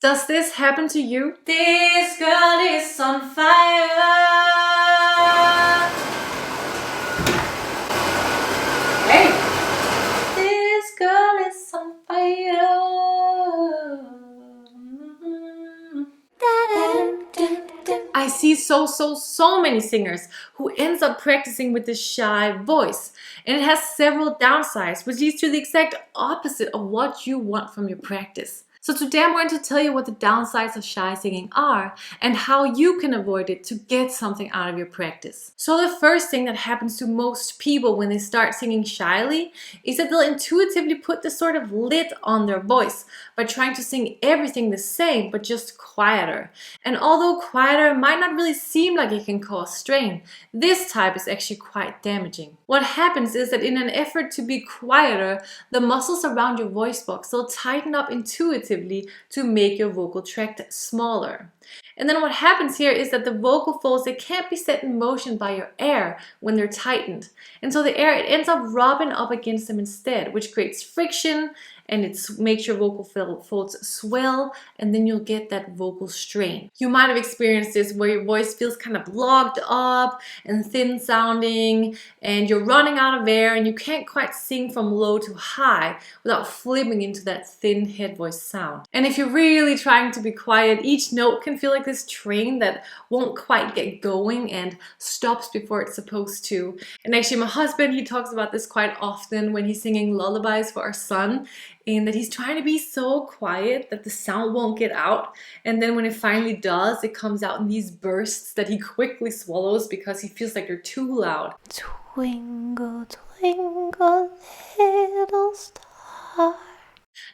Does this happen to you? This girl is on fire. Hey! This girl is on fire. I see so many singers who ends up practicing with this shy voice, and it has several downsides, which leads to the exact opposite of what you want from your practice. So today I'm going to tell you what the downsides of shy singing are and how you can avoid it to get something out of your practice. So the first thing that happens to most people when they start singing shyly is that they'll intuitively put this sort of lid on their voice by trying to sing everything the same but just quieter. And although quieter might not really seem like it can cause strain, this type is actually quite damaging. What happens is that in an effort to be quieter, the muscles around your voice box will tighten up intuitively to make your vocal tract smaller. And then what happens here is that the vocal folds, they can't be set in motion by your air when they're tightened. And so the air, it ends up rubbing up against them instead, which creates friction and it makes your vocal folds swell, and then you'll get that vocal strain. You might have experienced this where your voice feels kind of locked up and thin sounding, and you're running out of air and you can't quite sing from low to high without flipping into that thin head voice sound. And if you're really trying to be quiet, each note can feel like this train that won't quite get going and stops before it's supposed to. And actually my husband, he talks about this quite often when he's singing lullabies for our son, and that he's trying to be so quiet that the sound won't get out, and then when it finally does, it comes out in these bursts that he quickly swallows because he feels like they're too loud. Twinkle, twinkle, little star.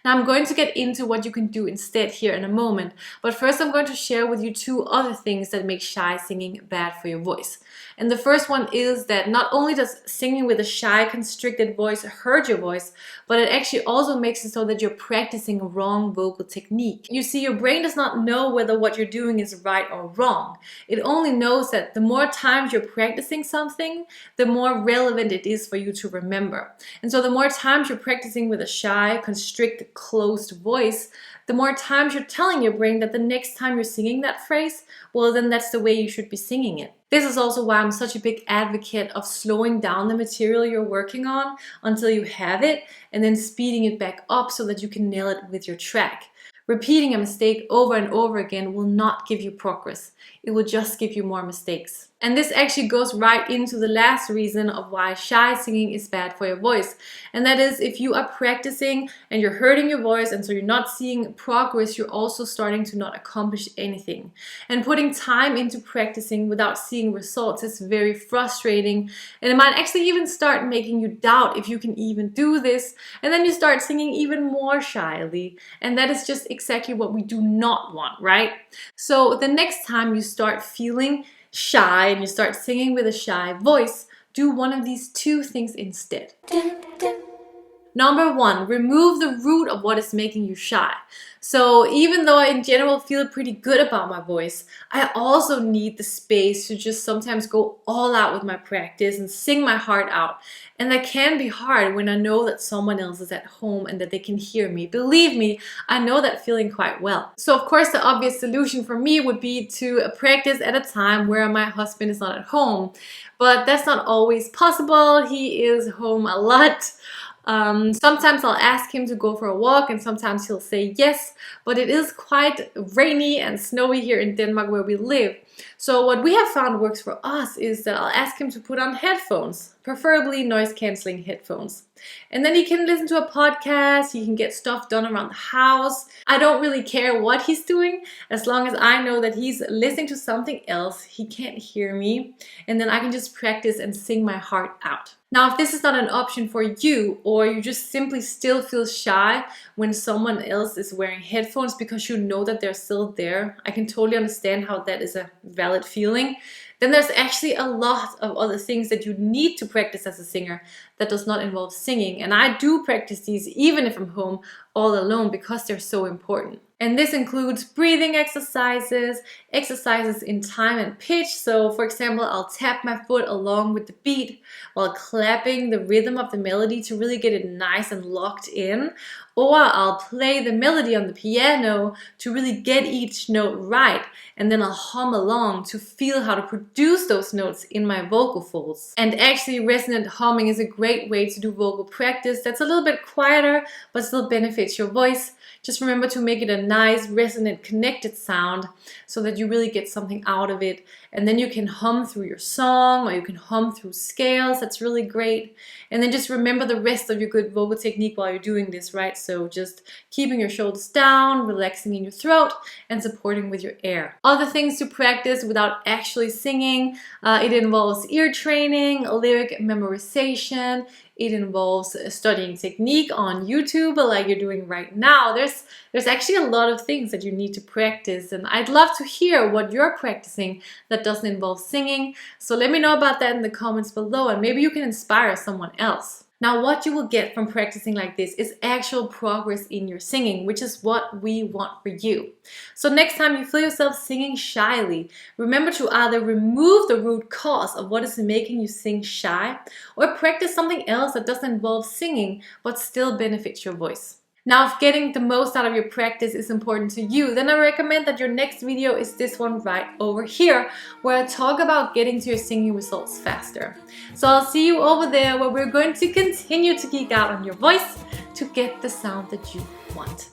Now I'm going to get into what you can do instead here in a moment, but first I'm going to share with you two other things that make shy singing bad for your voice. And the first one is that not only does singing with a shy, constricted voice hurt your voice, but it actually also makes it so that you're practicing wrong vocal technique. You see, your brain does not know whether what you're doing is right or wrong. It only knows that the more times you're practicing something, the more relevant it is for you to remember. And so the more times you're practicing with a shy, constricted, closed voice, the more times you're telling your brain that the next time you're singing that phrase, well, then that's the way you should be singing it. This is also why I'm such a big advocate of slowing down the material you're working on until you have it, and then speeding it back up so that you can nail it with your track. Repeating a mistake over and over again will not give you progress. It will just give you more mistakes. And this actually goes right into the last reason of why shy singing is bad for your voice. And that is, if you are practicing and you're hurting your voice and so you're not seeing progress, you're also starting to not accomplish anything. And putting time into practicing without seeing results is very frustrating. And it might actually even start making you doubt if you can even do this. And then you start singing even more shyly. And that is just exactly what we do not want, right? So the next time you start feeling shy and you start singing with a shy voice, do one of these two things instead. Number one, remove the root of what is making you shy. So even though I in general feel pretty good about my voice, I also need the space to just sometimes go all out with my practice and sing my heart out. And that can be hard when I know that someone else is at home and that they can hear me. Believe me, I know that feeling quite well. So of course the obvious solution for me would be to practice at a time where my husband is not at home. But that's not always possible. He is home a lot. Sometimes I'll ask him to go for a walk and sometimes he'll say yes, but it is quite rainy and snowy here in Denmark where we live. So what we have found works for us is that I'll ask him to put on headphones, preferably noise-canceling headphones. And then he can listen to a podcast, he can get stuff done around the house. I don't really care what he's doing, as long as I know that he's listening to something else, he can't hear me, and then I can just practice and sing my heart out. Now, if this is not an option for you, or you just simply still feel shy when someone else is wearing headphones because you know that they're still there, I can totally understand how that is a valid feeling. Then there's actually a lot of other things that you need to practice as a singer that does not involve singing. And I do practice these even if I'm home all alone because they're so important. And this includes breathing exercises, exercises in time and pitch. So for example, I'll tap my foot along with the beat while clapping the rhythm of the melody to really get it nice and locked in. Or I'll play the melody on the piano to really get each note right. And then I'll hum along to feel how to produce those notes in my vocal folds. And actually, resonant humming is a great way to do vocal practice that's a little bit quieter, but still benefits your voice. Just remember to make it a nice, resonant, connected sound so that you really get something out of it. And then you can hum through your song, or you can hum through scales. That's really great. And then just remember the rest of your good vocal technique while you're doing this, right? So just keeping your shoulders down, relaxing in your throat, and supporting with your air. Other things to practice without actually singing. It involves ear training, lyric memorization. It involves studying technique on YouTube like you're doing right now. There's actually a lot of things that you need to practice, and I'd love to hear what you're practicing that doesn't involve singing. So let me know about that in the comments below, and maybe you can inspire someone else. Now, what you will get from practicing like this is actual progress in your singing, which is what we want for you. So next time you feel yourself singing shyly, remember to either remove the root cause of what is making you sing shy, or practice something else that doesn't involve singing but still benefits your voice. Now, if getting the most out of your practice is important to you, then I recommend that your next video is this one right over here, where I talk about getting to your singing results faster. So I'll see you over there, where we're going to continue to geek out on your voice to get the sound that you want.